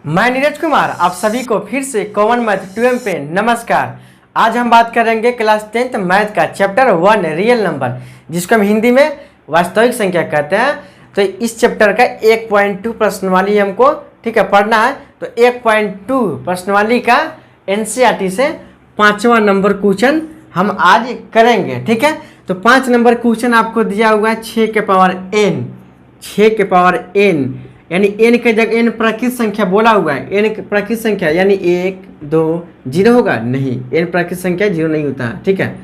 मैं नीरज कुमार आप सभी को फिर से कॉमन मैथ 2M पे नमस्कार। आज हम बात करेंगे क्लास 10th मैथ का चैप्टर 1 रियल नंबर, जिसको हम हिंदी में वास्तविक संख्या कहते हैं। तो इस चैप्टर का 1.2 प्रश्नवाली हमको पढ़ना है। तो 1.2 प्रश्नवाली का NCERT से 5वां नंबर क्वेश्चन हम आज करेंगे। ठीक है, तो 5 नंबर क्वेश्चन आपको दिया हुआ है 6 के पावर n, यानी n के जगह n प्राकृत संख्या बोला हुआ है। n प्राकृत संख्या यानी 1 2 0 होगा? नहीं, n प्राकृत संख्या 0 नहीं होता है। ठीक है,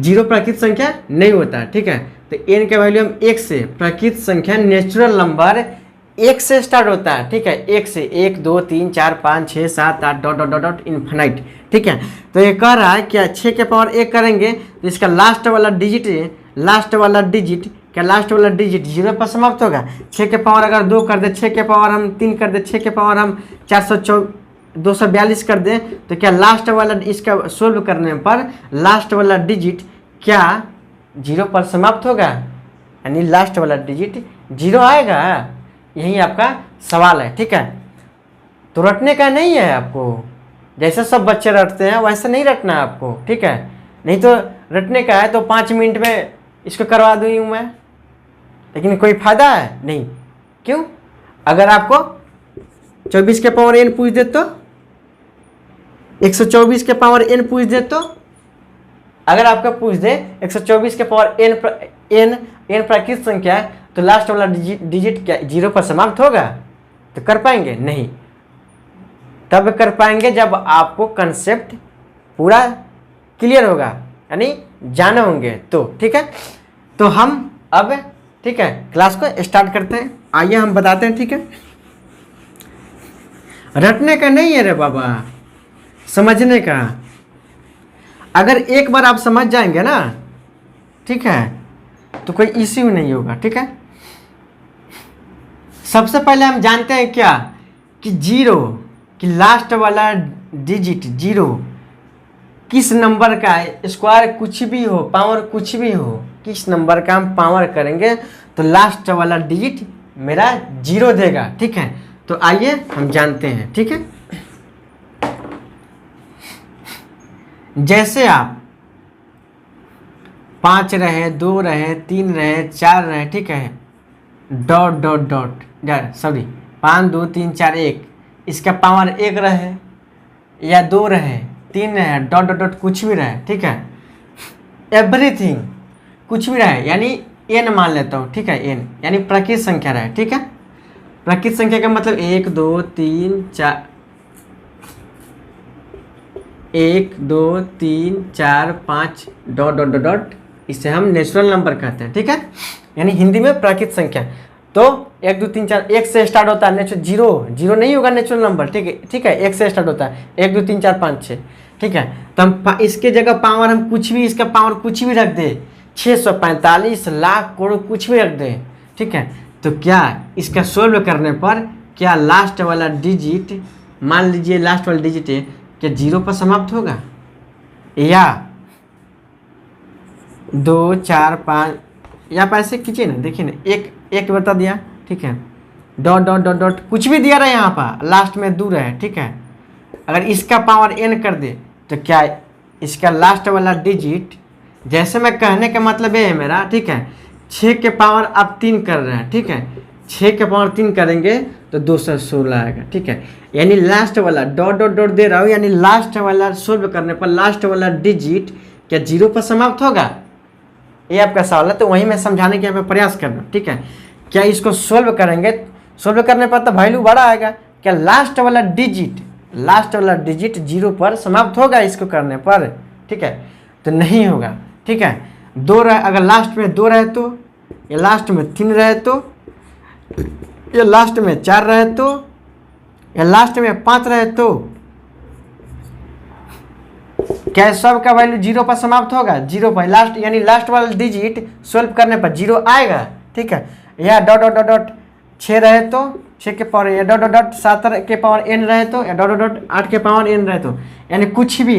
0 प्राकृत संख्या नहीं होता है। ठीक है, तो n का वैल्यू हम 1 से, प्राकृत संख्या नेचुरल नंबर 1 से स्टार्ट होता है। ठीक है, 1 से 1 2 3 4 5 6 7 8 dot dot dot dot infinite. ठीक है, तो ये कह रहा है क्या 6 के पावर 1 करेंगे तो इसका लास्ट वाला डिजिट क्या लास्ट वाला डिजिट 0 पर समाप्त होगा। 6 के पावर अगर 2 कर दे, 6 के पावर हम 3 कर दे, 6 के पावर हम 242 कर दे, तो क्या लास्ट वाला इसका सोल्व करने पर लास्ट वाला डिजिट क्या 0 पर समाप्त होगा, यानी लास्ट वाला डिजिट 0 आएगा? यही आपका सवाल है। ठीक है, तो रटने का नहीं है आपको, जैसे सब बच्चे रटते हैं वैसे नहीं रटना है आपको। ठीक है, नहीं तो रटने का है तो 5 मिनट में इसको करवा दूँ मैं, लेकिन कोई फायदा है नहीं। क्यों? अगर आपको 24 के पावर n पूछ दे तो, 124 के पावर n पूछ दे तो, अगर आपका पूछ दे 124 के पावर n प्राकृत संख्या है तो लास्ट वाला डिजिट क्या 0 पर समाप्त होगा? तो कर पाएंगे? नहीं। तब कर पाएंगे जब आपको कंसेप्ट पूरा क्लियर होगा, यानी जाने होंगे तो। ठीक है, तो हम अब क्लास को स्टार्ट करते हैं। आइए हम बताते हैं। ठीक है, रटने का नहीं है रे बाबा, समझने का। अगर एक बार आप समझ जाएंगे ना, ठीक है, तो कोई इश्यू नहीं होगा। ठीक है, सबसे पहले हम जानते हैं क्या कि 0 कि लास्ट वाला डिजिट 0 किस नंबर का है, स्क्वायर कुछ भी हो, पावर कुछ भी हो, किस नंबर का हम पावर करेंगे तो लास्ट वाला डिजिट मेरा 0 देगा। ठीक है, तो आइए हम जानते हैं। ठीक है, जैसे आप 5 रहे, 2 रहे, 3 रहे, 4 रहे, ठीक है, डॉट डॉट डॉट यार सॉरी 5 2 3 4 1, इसका पावर 1 रहे या 2 रहे, 3 रहे, डॉट डॉट डॉट कुछ भी रहे। ठीक है, एवरीथिंग कुछ भी रहे, यानी n मान लेता हूँ। ठीक है, n यानी प्राकृत संख्या रहे। ठीक है, प्राकृत संख्या का मतलब 1 2 3 4 1 2 3 4 5 डॉट डॉट डॉट डॉट, इसे हम नेचुरल नंबर कहते हैं। ठीक है, यानी हिंदी में प्राकृत संख्या। तो 1 2 3 4 1 से स्टार्ट होता है, नेचुरल 0 नहीं होगा नेचुरल नंबर। ठीक है, 1 से स्टार्ट होता है, 1 2 3 4 5 6। ठीक है, तो हम इसके जगह पावर हम कुछ भी, इसका पावर कुछ भी रख दे, 645 लाख करोड़ कुछ भी रख दे। ठीक है, तो क्या इसका सोल्व करने पर क्या लास्ट वाला डिजिट, मान लीजिए लास्ट वाला डिजिट है, क्या 0 पर समाप्त होगा या 2 4 5, या आप ऐसे कीजिए ना, देखिए ना, एक बता दिया। ठीक है, डॉट डॉट डॉट डॉट कुछ भी दिया रहा है, यहाँ पर लास्ट में 2 रहे। ठीक है, अगर इसका पावर n कर दे तो क्या इसका लास्ट वाला डिजिट, जैसे मैं कहने का मतलब ये है मेरा, ठीक है, 6 के पावर आप 3 कर रहे हैं। ठीक है, 6 के पावर 3 करेंगे तो 216 आएगा। ठीक है, यानी लास्ट वाला डॉट डॉट डॉट दे रहा हूँ, यानी लास्ट वाला सोल्व करने पर लास्ट वाला डिजिट क्या 0 पर समाप्त होगा? ये आपका सवाल है, तो वहीं मैं समझाने के यहाँ पे प्रयास करना। ठीक है, क्या इसको सोल्व करेंगे, सोल्व करने पर तो वैल्यू बड़ा आएगा, क्या लास्ट वाला डिजिट 0 पर समाप्त होगा इसको करने पर? ठीक है, तो नहीं होगा। ठीक है, 2 रहे, अगर लास्ट में 2 रहे तो, या लास्ट में 3 रहे तो, या लास्ट में 4 रहे तो, या लास्ट में 5 रहे तो, क्या सब का वैल्यू 0 पर समाप्त होगा? 0 पर लास्ट, यानी लास्ट वाला डिजिट सोल्व करने पर 0 आएगा। ठीक है, या डॉट डॉट डॉट डॉट 6 रहे तो 6 के पावर, या डॉट डॉट डॉट 7 के पावर n रहे तो, या डॉट डॉट डॉट 8 के पावर n रहे तो, यानी कुछ भी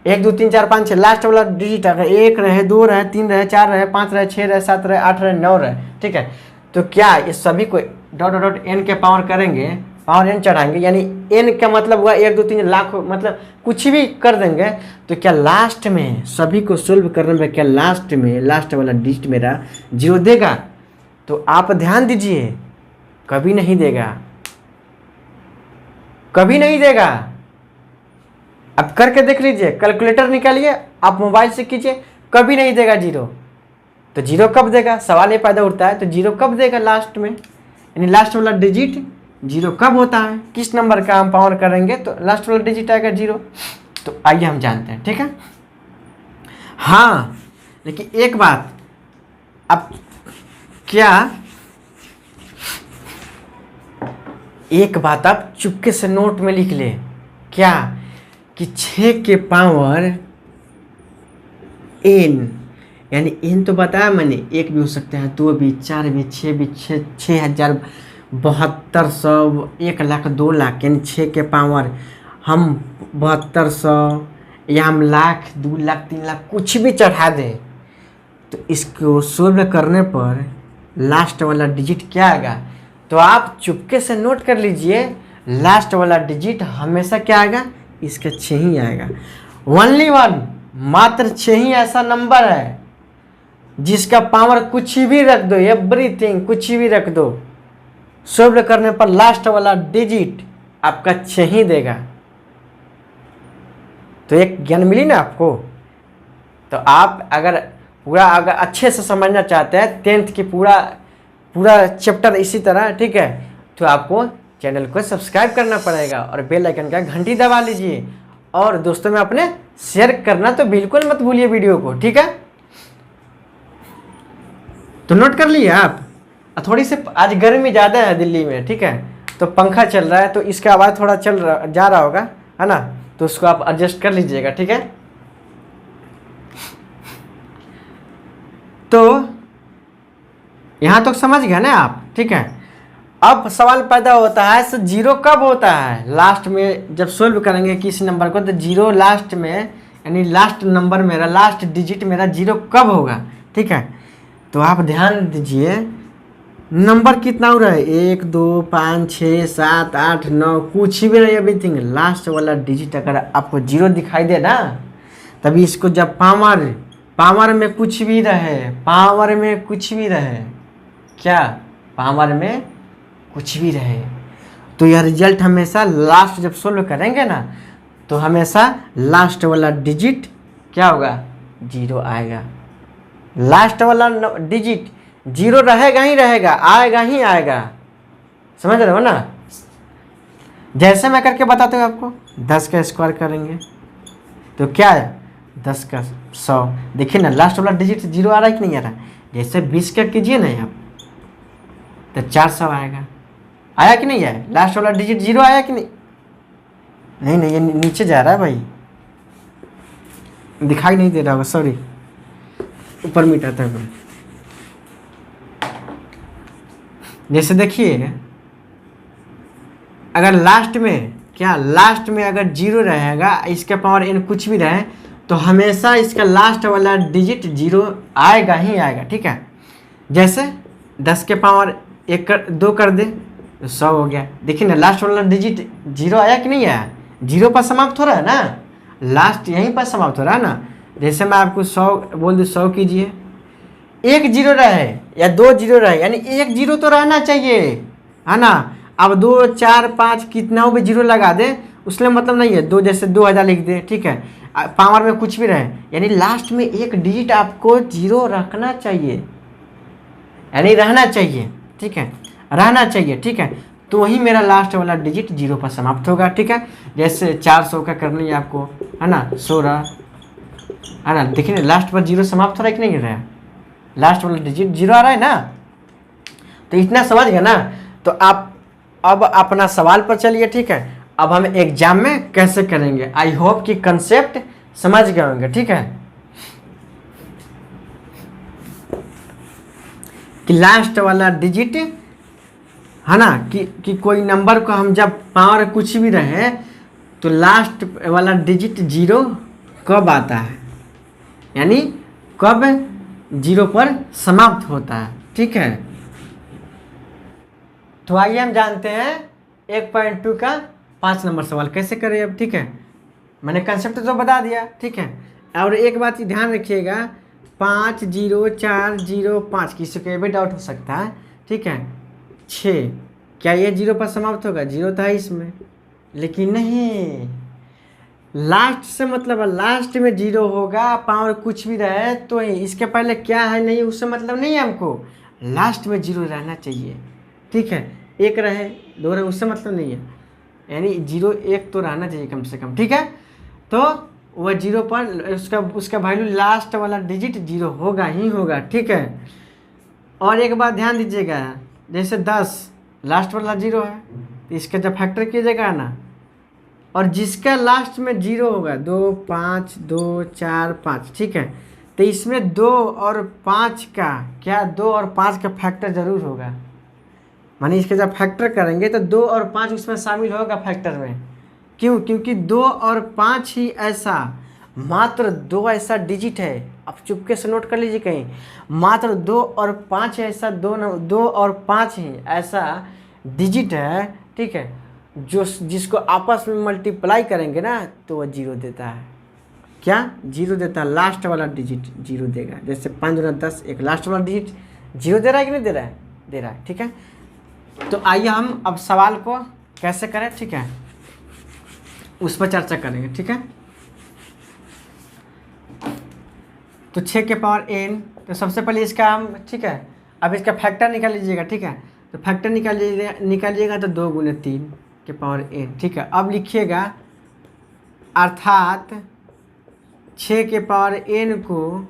1 2 3 4 5 6 लास्ट वाला डिजिट अगर 1 रहे, 2 रहे, 3 रहे, 4 रहे, 5 रहे, 6 रहे, 7 रहे, 8 रहे, 9 रहे। ठीक है, तो क्या ये सभी को डॉट डॉट डॉट एन के पावर करेंगे, पावर एन चढ़ाएंगे, यानी एन का मतलब हुआ 1 2 3 लाख, मतलब कुछ भी कर देंगे, तो क्या लास्ट में सभी को सोल्व करने में क्या लास्ट में लास्ट वाला डिजिट मेरा 0 देगा? तो आप ध्यान दीजिए, कभी नहीं देगा, कभी नहीं देगा। अब करके देख लीजिए, कैलकुलेटर निकालिए, आप मोबाइल से कीजिए, कभी नहीं देगा 0। तो 0 कब देगा? सवाल ये पैदा उठता है, तो 0 कब देगा लास्ट में, यानी लास्ट वाला डिजिट 0 कब होता है? किस नंबर का हम पावर करेंगे तो लास्ट वाला डिजिट आएगा 0। तो आइए हम जानते हैं, ठीक है। हाँ, लेकिन एक बात, अब क्या एक बात आप चुपके से नोट में लिख ले, क्या कि 6 के पावर n, यानी n तो बताया मैंने, 1 भी हो सकता है, 2 भी, 4 भी, 6 भी, 6,7200, 1 लाख, 2 लाख, यानी 6 के पावर हम 7200 या हम लाख, 2 लाख, 3 लाख कुछ भी चढ़ा दें, तो इसको सोल्व करने पर लास्ट वाला डिजिट क्या आएगा? तो आप चुपके से नोट कर लीजिए, लास्ट वाला डिजिट हमेशा क्या आएगा? इसका 6 ही आएगा। ओनली वन, मात्र 6 ही ऐसा नंबर है जिसका पावर कुछ भी रख दो, एवरीथिंग कुछ भी रख दो, सोल्व करने पर लास्ट वाला डिजिट आपका 6 ही देगा। तो एक ज्ञान मिली ना आपको। तो आप अगर अच्छे से समझना चाहते हैं 10th की पूरा चैप्टर इसी तरह, ठीक है, तो आपको चैनल को सब्सक्राइब करना पड़ेगा और बेल आइकन का घंटी दबा लीजिए, और दोस्तों में अपने शेयर करना तो बिल्कुल मत भूलिए वीडियो को, ठीक है। तो नोट कर लिए आप। थोड़ी सी आज गर्मी ज़्यादा है दिल्ली में, ठीक है, तो पंखा चल रहा है तो इसका आवाज़ थोड़ा जा रहा होगा, है ना, तो उसको आप एडजस्ट कर लीजिएगा, ठीक है। तो यहाँ तक समझ गए ना आप, ठीक है। अब सवाल पैदा होता है, सो 0 कब होता है? लास्ट में जब सोल्व करेंगे किसी नंबर को, तो 0 लास्ट में, यानी लास्ट नंबर मेरा, लास्ट डिजिट मेरा 0 कब होगा, ठीक है। तो आप ध्यान दीजिए, नंबर कितना हो रहा है? 1 2 5 6 7 8 9, कुछ भी नहीं, एवरीथिंग लास्ट वाला डिजिट अगर आपको 0 दिखाई दे ना, तभी इसको जब पावर में कुछ भी रहे, पावर में कुछ भी रहे, क्या पावर में कुछ भी रहे, तो यह रिजल्ट हमेशा लास्ट जब सोल्व करेंगे ना, तो हमेशा लास्ट वाला डिजिट क्या होगा? 0 आएगा। लास्ट वाला डिजिट 0 रहेगा ही रहेगा, आएगा ही आएगा, समझ रहे हो ना। जैसे मैं करके बताता हूँ आपको, 10 का स्क्वायर करेंगे तो क्या है? 10 का 100, देखिए ना लास्ट वाला डिजिट 0 आ रहा है कि नहीं आ रहा है। जैसे 20 का कीजिए ना आप, तो 400 आएगा, आया कि नहीं आया? लास्ट वाला डिजिट 0 आया कि नहीं? नहीं, ये नीचे जा रहा है भाई, दिखाई नहीं दे रहा होगा, सॉरी, ऊपर मिटाता है। जैसे देखिए, अगर लास्ट में अगर 0 रहेगा, इसका पावर n कुछ भी रहे, तो हमेशा इसका लास्ट वाला डिजिट 0 आएगा ही आएगा, ठीक है। जैसे 10 के पावर 2 कर दे तो 100 हो गया। देखिए ना लास्ट वाला डिजिट 0 आया कि नहीं आया? 0 पर समाप्त हो रहा है ना, लास्ट यहीं पर समाप्त हो रहा है ना। जैसे मैं आपको 100 बोल दूँ, 100 कीजिए, 1 0 रहे या 2 0 रहे, यानी 1 0 तो रहना चाहिए, है ना। अब 2 4 5 कितना भी 0 लगा दे, उसमें मतलब नहीं है। 2 जैसे 2000 लिख दे, ठीक है, पावर में कुछ भी रहे, यानी लास्ट में एक डिजिट आपको 0 रखना चाहिए, यानी रहना चाहिए, ठीक है, रहना चाहिए, ठीक है। तो वही मेरा लास्ट वाला डिजिट 0 पर समाप्त होगा, ठीक है। जैसे 400 का करनी है आपको, है ना, 16, है ना। देखिए लास्ट पर 0 समाप्त हो रहा है कि नहीं रहा है? लास्ट वाला डिजिट 0 आ रहा है ना। तो इतना समझ गए ना। तो आप अब अपना सवाल पर चलिए, ठीक है। अब हम एग्जाम में कैसे करेंगे, आई होप कि कंसेप्ट समझ गए होंगे, ठीक है। कि लास्ट वाला डिजिट, है ना, कि कोई नंबर को हम जब पावर कुछ भी रहे, तो लास्ट वाला डिजिट 0 कब आता है, यानी कब 0 पर समाप्त होता है, ठीक है। तो आइए हम जानते हैं 1.2 का 5 नंबर सवाल कैसे करें अब। ठीक है, मैंने कंसेप्ट तो बता दिया। ठीक है, और एक बात ध्यान रखिएगा, 5 0 4 0 5 किसी को ये भी डाउट हो सकता है। ठीक है, 6 क्या ये 0 पर समाप्त होगा? 0 था इसमें, लेकिन नहीं, लास्ट से मतलब लास्ट में 0 होगा, पावर कुछ भी रहे तो इसके पहले क्या है नहीं उससे मतलब नहीं है हमको, लास्ट में 0 रहना चाहिए। ठीक है, 1 रहे 2 रहे उससे मतलब नहीं है, यानी 0 1 तो रहना चाहिए कम से कम। ठीक है, तो वह 0 पर उसका वैल्यू लास्ट वाला डिजिट 0 होगा ही होगा। ठीक है, और एक बात ध्यान दीजिएगा, जैसे 10 लास्ट वाला 0 है तो इसका जब फैक्टर कीजिएगा ना, और जिसका लास्ट में 0 होगा 2 5 2 4 5, ठीक है, तो इसमें 2 और 5 का क्या, 2 और 5 का फैक्टर जरूर होगा। मानिए इसके जब फैक्टर करेंगे तो 2 और 5 उसमें शामिल होगा फैक्टर में। क्यों? क्योंकि 2 और 5 ही ऐसा, मात्र 2 ऐसा डिजिट है, आप चुपके से नोट कर लीजिए कहीं, मात्र 2 और 5 ऐसा 2 और 5 ही ऐसा डिजिट है। ठीक है, जो जिसको आपस में मल्टीप्लाई करेंगे ना तो वह 0 देता है। क्या 0 देता है? लास्ट वाला डिजिट 0 देगा। जैसे 5 गुना 10, एक लास्ट वाला डिजिट 0 दे रहा है कि नहीं दे रहा है? दे रहा है। ठीक है, तो आइए हम अब सवाल को कैसे करें, ठीक है, उस पर चर्चा करेंगे। ठीक है, तो 6 के पावर n, तो सबसे पहले इसका हम, ठीक है, अब इसका फैक्टर निकाल लीजिएगा। ठीक है, तो फैक्टर निकालिएगा तो 2 गुने 3 के पावर n। ठीक है, अब लिखिएगा, अर्थात 6 के पावर n को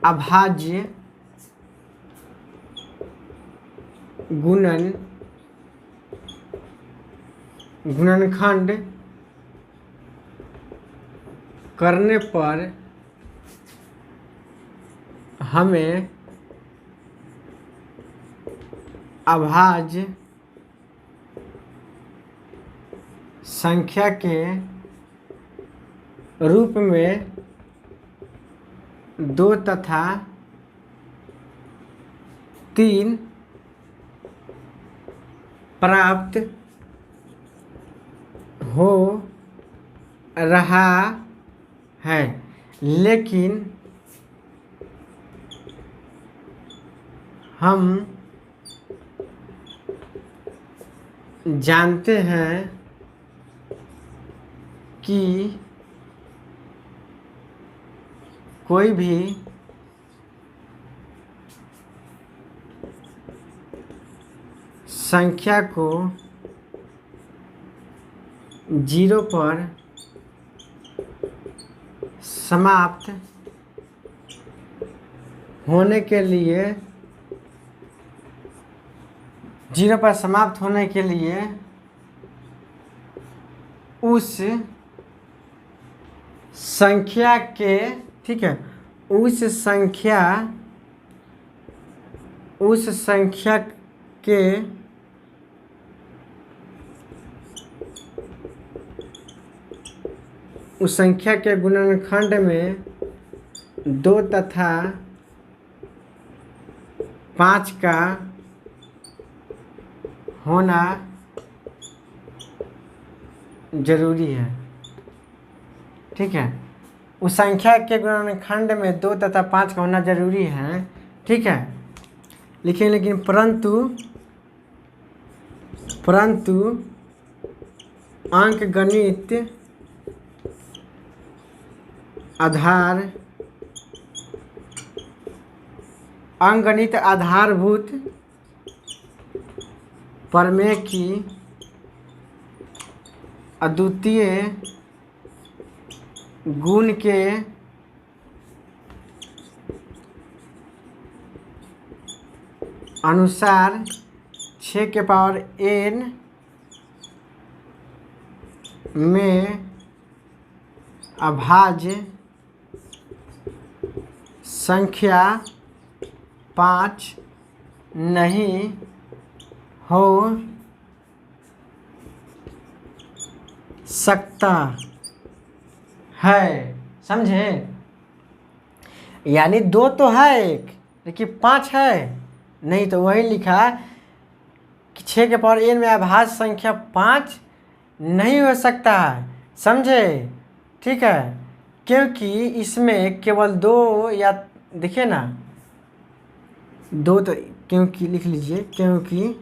अभाज्य गुणनखंड करने पर हमें अभाज्य संख्या के रूप में 2 तथा 3 प्राप्त हो रहा है, लेकिन हम जानते हैं कि कोई भी संख्या को 0 पर समाप्त होने के लिए 0 पर समाप्त होने के लिए उस संख्या के, ठीक है, उस संख्या के उस संख्या के गुणनखंड में 2 तथा 5 का होना जरूरी है। ठीक है, उस संख्या के गुणनखंड में 2 तथा 5 का होना जरूरी है। ठीक है, लिखिए, लेकिन परंतु अंकगणित आधारभूत प्रमेय की अद्वितीय गुण के अनुसार 6 के पावर n में अभाज्य संख्या 5 नहीं हो सकता है। समझे? यानी 2 तो है एक, लेकिन 5 है नहीं, तो वही लिखा कि 6 के पावर n में अभाज्य संख्या 5 नहीं हो सकता है, समझे? ठीक है, क्योंकि इसमें केवल 2 या देखिए ना 2 तो क्योंकि लिख लीजिए, क्योंकि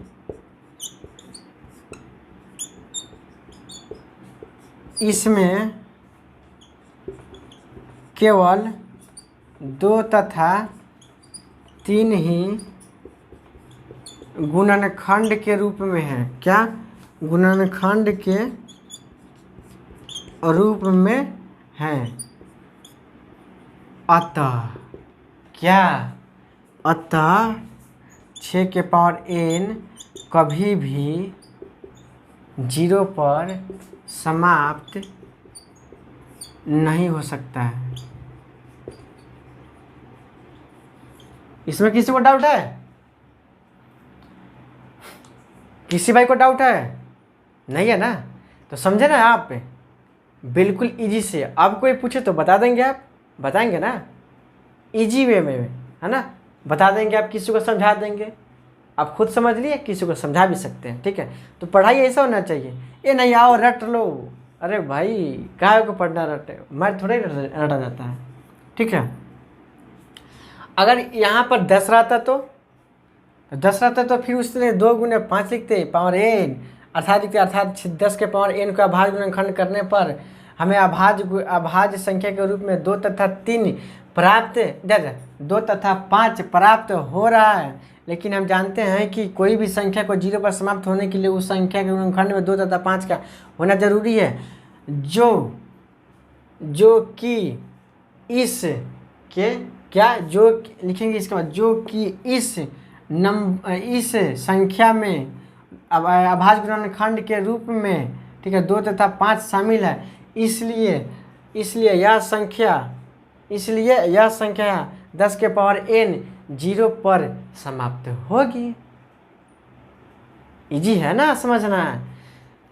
इसमें केवल 2 तथा 3 ही गुणनखंड के रूप में है। क्या? गुणनखंड के रूप में है। अतः क्या? अतः 6 के पावर n कभी भी 0 पर समाप्त नहीं हो सकता है। इसमें किसी को डाउट है? किसी भाई को डाउट है? नहीं है ना? तो समझे ना आप, बिल्कुल इजी से। अब कोई पूछे तो बता देंगे, आप बताएंगे ना, इजी वे में, है ना, बता देंगे आप, किसी को समझा देंगे। आप खुद समझ लिए, किसी को समझा भी सकते हैं। ठीक है, तो पढ़ाई ऐसा होना चाहिए, ये नहीं आओ रट लो। अरे भाई काहे को पढ़ना रटे, मैं थोड़े रटा जाता है। ठीक है, अगर यहाँ पर 10 रहता तो 10 रहता तो फिर उसने 2 गुने 5 लिखते पावर n, अर्थात 10 के पावर n का अभाज्य गुणनखंड करने पर हमें अभाज्य संख्या के रूप में 2 तथा 3 प्राप्त 2 तथा 5 प्राप्त हो रहा है। लेकिन हम जानते हैं कि कोई भी संख्या को 0 पर समाप्त होने के लिए उस संख्या के गुणनखंड में 2 तथा 5 का होना जरूरी है, जो कि इस के क्या, जो लिखेंगे इसके बाद, जो कि इस संख्या में अभाज्य गुणनखंड के रूप में, ठीक है, 2 तथा 5 शामिल है। इसलिए यह संख्या 10 के पावर n 0 पर समाप्त होगी। इजी है ना समझना?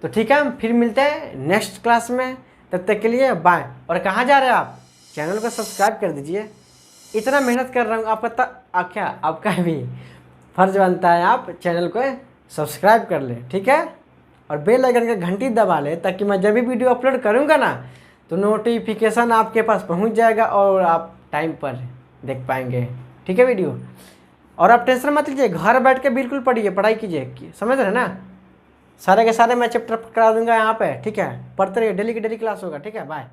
तो ठीक है, हम फिर मिलते हैं नेक्स्ट क्लास में। तब तक के लिए बाय। और कहाँ जा रहे हैं आप? चैनल को सब्सक्राइब कर दीजिए। इतना मेहनत कर रहा हूँ, आपका भी फर्ज बनता है आप चैनल को सब्सक्राइब कर ले। ठीक है, और बेल आइकन का घंटी दबा ले, ताकि मैं जब भी वीडियो अपलोड करूँगा ना तो नोटिफिकेशन आपके पास पहुँच जाएगा और आप टाइम पर देख पाएंगे। ठीक है वीडियो, और आप टेंशन मत लीजिए, घर बैठ के बिल्कुल पढ़िए, पढ़ाई कीजिए, समझ रहे ना? सारे के सारे मैं चैप्टर करा दूंगा यहाँ पे। ठीक है, पढ़ते रहिए, डेली की डेली क्लास होगा। ठीक है, बाय।